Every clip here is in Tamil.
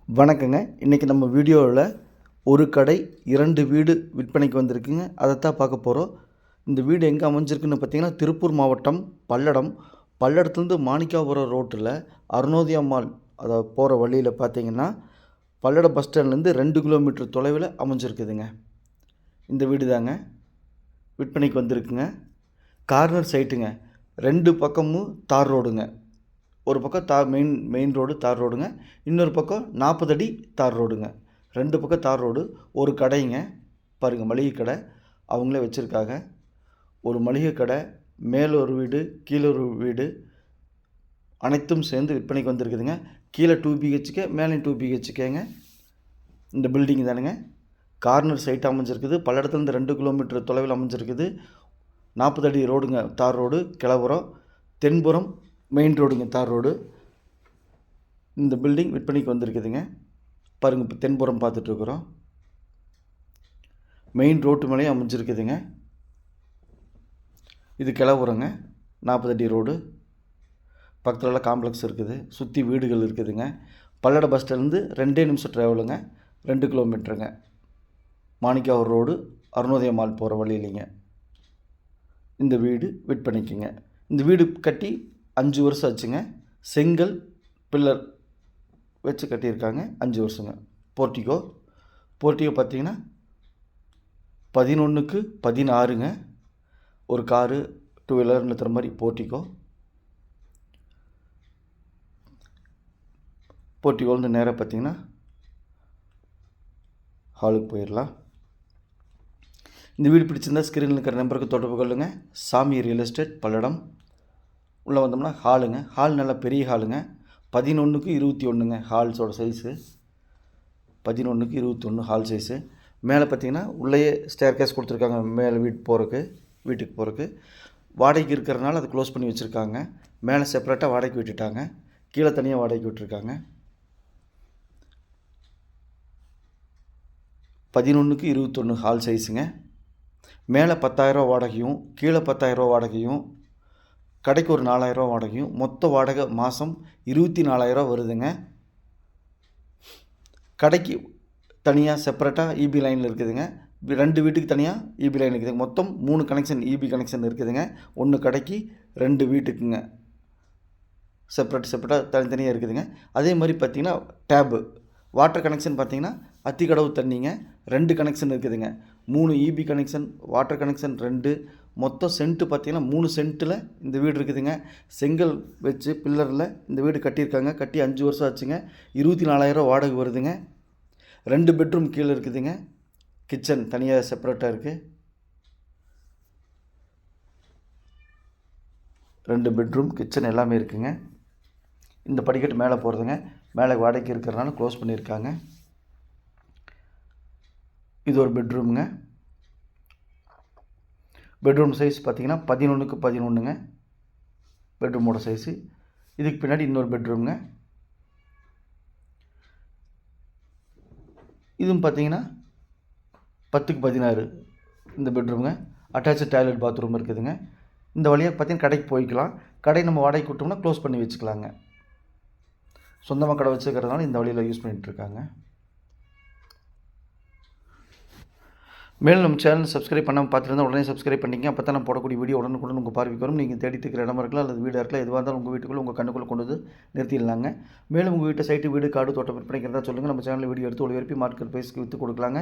வணக்கங்க. இன்றைக்கி நம்ம வீடியோவில் ஒரு கடை 2 வீடு விற்பனைக்கு வந்திருக்குங்க. அதைத்தான் பார்க்க போகிறோம். இந்த வீடு எங்கே அமைஞ்சிருக்குன்னு பார்த்தீங்கன்னா, திருப்பூர் மாவட்டம் பல்லடம். பல்லடத்துலேருந்து மாணிக்காபுரம் ரோட்டில் அருணோதயா மால் அதை போகிற வழியில் பார்த்தீங்கன்னா, பல்லடம் பஸ் ஸ்டாண்ட்லேருந்து 2 கிலோமீட்டர் தொலைவில் அமைஞ்சிருக்குதுங்க. இந்த வீடு தாங்க விற்பனைக்கு வந்திருக்குங்க. கார்னர் சைட்டுங்க. 2 பக்கமும் தார் ரோடுங்க. ஒரு பக்கம் மெயின் ரோடு தார் ரோடுங்க, இன்னொரு பக்கம் 40 அடி தார் ரோடுங்க. 2 பக்கம் தார் ரோடு. ஒரு கடைங்க பாருங்கள், மளிகை கடை அவங்களே வச்சுருக்காங்க. ஒரு மளிகை கடை, மேலே ஒரு வீடு, கீழே ஒரு வீடு, அனைத்தும் சேர்ந்து விற்பனைக்கு வந்திருக்குதுங்க. கீழே 2 BHK, மேலே 2 BHKங்க. இந்த பில்டிங் தானுங்க. கார்னர் சைட் அமைஞ்சிருக்குது. பல்லடத்துலேருந்து 2 கிலோமீட்டர் தொலைவில் அமைஞ்சிருக்குது. 40 அடி ரோடுங்க, தார் ரோடு. கிழப்புறம் தென்புறம் மெயின் ரோடுங்க, தார் ரோடு. இந்த பில்டிங் விற்பனைக்கு வந்திருக்குதுங்க. பாருங்கள், இப்போ தென்புறம் பார்த்துட்ருக்குறோம். மெயின் ரோட்டு மேலேயும் அமைஞ்சிருக்குதுங்க. இது கிழப்புறங்க, 40 அடி ரோடு. பக்கத்துலலாம் காம்ப்ளெக்ஸ் இருக்குது, சுற்றி வீடுகள் இருக்குதுங்க. பல்லட பஸ் ஸ்டாண்ட்லேருந்து 2 நிமிஷம் ட்ராவலுங்க, 2 கிலோமீட்டருங்க. மாணிக்காவூர் ரோடு, அருணோதய மால் போகிற வழியிலிங்க இந்த வீடு விற்பனைக்குங்க. இந்த வீடு கட்டி 5 வருஷம் ஆச்சுங்க. செங்கல் பில்லர் வச்சு கட்டியிருக்காங்க. 5 வருஷங்க. போர்ட்டிகோ பார்த்திங்கன்னா 11க்கு 16ங்க. ஒரு காரு 2 வீலர் நிறுத்துற மாதிரி போர்ட்டிகோலேருந்து நேராக பார்த்திங்கன்னா ஹாலுக்கு போயிடலாம். இந்த வீடு பிடிச்சிருந்தால் ஸ்க்ரீனில் இருக்கிற நம்பருக்கு தொடர்பு கொள்ளுங்கள். சாமி ரியல் எஸ்டேட், பல்லடம். உள்ளே வந்தோம்னா ஹாலுங்க. ஹால் நல்லா பெரிய ஹாலுங்க. 11க்கு 21ங்க ஹால்ஸோட சைஸு. 11க்கு 21 hall size. மேலே பார்த்திங்கன்னா உள்ளேயே ஸ்டேர் கேஸ் கொடுத்துருக்காங்க. மேலே வீட்டுக்கு போகிறக்கு வாடகைக்கு இருக்கிறதுனால அதை க்ளோஸ் பண்ணி வச்சுருக்காங்க. மேலே செப்பரேட்டாக வாடகைக்கு விட்டுட்டாங்க, கீழே தனியாக வாடகைக்கு விட்டுருக்காங்க. 11க்கு 21 ஹால் சைஸுங்க. மேலே 10,000 வாடகையும், கீழே 10,000 வாடகையும், கடைக்கு ஒரு 4,000 வாடகையும், மொத்த வாடகை மாதம் 24,000 வருதுங்க. கடைக்கு தனியாக செப்பரேட்டாக EB லைனில் இருக்குதுங்க. 2 வீட்டுக்கு தனியாக EB லைன் இருக்குதுங்க. மொத்தம் 3 கனெக்ஷன், EB கனெக்ஷன் இருக்குதுங்க. 1 கடைக்கு 2 வீட்டுக்குங்க. செப்பரேட்டாக தனித்தனியாக இருக்குதுங்க. அதே மாதிரி பார்த்திங்கன்னா டேபு வாட்டர் கனெக்ஷன் பார்த்திங்கன்னா அத்திக்கடவு தண்ணிங்க. 2 கனெக்ஷன் இருக்குதுங்க. 3 EB கனெக்ஷன், வாட்டர் கனெக்ஷன் 2. மொத்தம் சென்ட்டு பார்த்திங்கன்னா 3 சென்ட்டில் இந்த வீடு இருக்குதுங்க. செங்கல் வச்சு பில்லரில் இந்த வீடு கட்டியிருக்காங்க. கட்டி 5 வருஷம் ஆச்சுங்க. 24,000 வாடகை வருதுங்க. 2 பெட்ரூம் கீழே இருக்குதுங்க. கிச்சன் தனியாக செப்பரேட்டாக இருக்குது. 2 பெட்ரூம், கிச்சன் எல்லாமே இருக்குதுங்க. இந்த படிக்கட்டு மேலே போகிறதுங்க. மேலே வாடகைக்கு இருக்கிறதுனால க்ளோஸ் பண்ணியிருக்காங்க. இது ஒரு பெட்ரூமுங்க. பெட்ரூம் சைஸ் பார்த்திங்கன்னா 11க்கு 11ங்க பெட்ரூமோட சைஸு. இதுக்கு பின்னாடி இன்னொரு பெட்ரூமுங்க. இதுவும் பார்த்திங்கன்னா 10க்கு 16 இந்த பெட்ரூமுங்க. அட்டாச்சு டாய்லெட் பாத்ரூம் இருக்குதுங்க. இந்த வழியாக பார்த்திங்கன்னா கடைக்கு போய்க்கலாம். கடை நம்ம வாடகைக்கு விட்டோம்னா க்ளோஸ் பண்ணி வச்சுக்கலாங்க. சொந்தமாக கடை வச்சுக்கிறதுனால இந்த வழியில் யூஸ் பண்ணிகிட்ருக்காங்க. மேலும் நம்ம சேனல் சப்ஸ்கிரைப் பண்ணாமல் பார்த்துருந்தா உடனே சப்ஸ்கிரைப் பண்ணிங்க. அப்போ தான் நான் போடக்கூடிய வீடியோ உடனுக்குடன் உங்கள் பார்வைக்கு வரும். நீங்கள் தேடிட்டு இருக்கிற இடமா இருக்கலாம், அல்லது வீடாக இருக்கலாம், எதுவாக இருந்தாலும் உங்கள் வீட்டுக்குள்ளே உங்கள் கண்ணுக்குள்ளே கொண்டு வந்து நிறுத்திடலாங்க. மேலும் உங்கள் வீட்டை சைட்டு, வீடு, காடு, தோட்டம் விற்பனைக்கு இருந்தால் சொல்லுங்கள். நம்ம சேனலில் வீடியோ எடுத்து ஒளிபரப்பி மார்க்கெட் ப்ரைஸ்க்கு விற்று கொடுக்கலாங்க.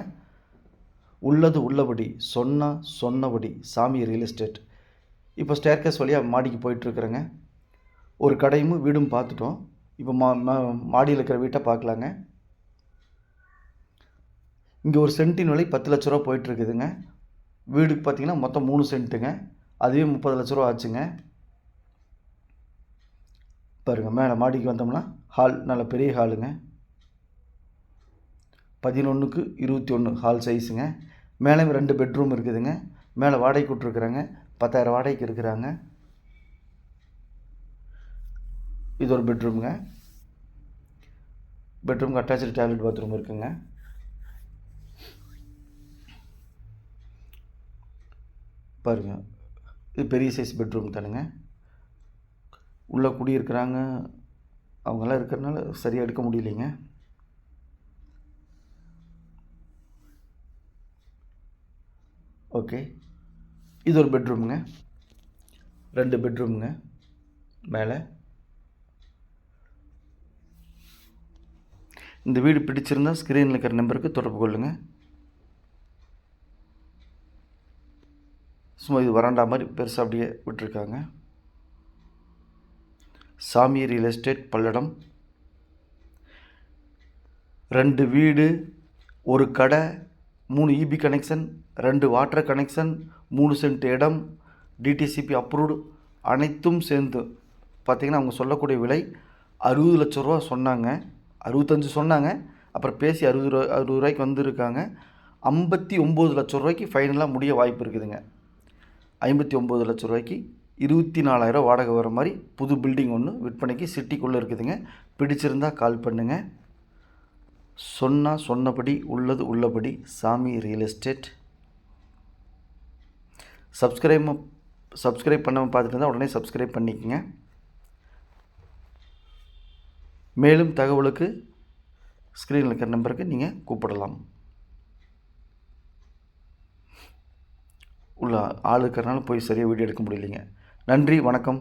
உள்ளது உள்ளபடி, சொன்னபடி சாமி ரியல் எஸ்டேட். இப்போ ஸ்டேர்கேஸ் வழியாக மாடிக்கு போயிட்டுருக்குறேங்க. ஒரு கடையும் வீடும் பார்த்துட்டோம். இப்போ மாடியில் இருக்கிற வீட்டை பார்க்கலாங்க. இங்கே ஒரு சென்ட்டின் விலை 10 லட்ச ரூபா போயிட்டுருக்குதுங்க. வீடுக்கு பார்த்திங்கன்னா மொத்தம் 3 சென்ட்டுங்க. அதுவே 30 லட்ச ரூபா ஆச்சுங்க. பாருங்கள், மேலே மாடிக்கு வந்தோம்னா ஹால் நல்ல பெரிய ஹாலுங்க. 11க்கு 21 ஹால் சைஸுங்க. மேலே 2 பெட்ரூம் இருக்குதுங்க. மேலே வாடகைக்கு விட்ருக்குறாங்க. 10,000 வாடகைக்கு இருக்கிறாங்க. இது ஒரு பெட்ரூமுங்க. பெட்ரூமுக்கு அட்டாச்சு டாய்லெட் பாத்ரூம் இருக்குங்க. பாருங்கள், இது பெரிய சைஸ் பெட்ரூம் தானுங்க. உள்ளே குடியிருக்கிறாங்க, அவங்கெல்லாம் இருக்கிறனால சரியாக எடுக்க முடியலைங்க. ஓகே, இது ஒரு பெட்ரூமுங்க, 2 பெட்ரூமுங்க மேலே. இந்த வீடு பிடிச்சிருந்தால் ஸ்க்ரீனில் இருக்கிற நம்பருக்கு தொடர்பு கொள்ளுங்கள். சும்மா இது வராண்டா மாதிரி பெருசாக அப்படியே விட்டுருக்காங்க. சாமி ரியல் எஸ்டேட் பல்லடம். 2 வீடு, 1 கடை, 3 EB connection, 2 water connection, 3 cent இடம், டிடிசிபி அப்ரூவ்டு, அனைத்தும் சேர்ந்து பார்த்திங்கன்னா அவங்க சொல்லக்கூடிய விலை 60 லட்ச ரூபா சொன்னாங்க. 65 சொன்னாங்க, அப்புறம் பேசி 60 ரூபாய்க்கு வந்திருக்காங்க. 59 லட்ச ரூபாய்க்கு ஃபைனலாக முடிய வாய்ப்பு இருக்குதுங்க. 59 லட்ச ரூபாய்க்கு 24,000 வாடகை வர மாதிரி புது பில்டிங் ஒன்று விற்பனைக்கு சிட்டிக்குள்ளே இருக்குதுங்க. பிடிச்சிருந்தால் கால் பண்ணுங்கள். சொன்னபடி உள்ளது உள்ளபடி சாமி ரியல் எஸ்டேட். சப்ஸ்கிரைப் பண்ணாமல் பார்த்துட்டு இருந்தால் உடனே சப்ஸ்கிரைப் பண்ணிக்கங்க. மேலும் தகவலுக்கு ஸ்க்ரீனில் இருக்கிற நம்பருக்கு நீங்கள் கூப்பிடலாம். உள்ள ஆள் இருக்கிறனால போய் சரியாக வீடியோ எடுக்க முடியலைங்க. நன்றி, வணக்கம்.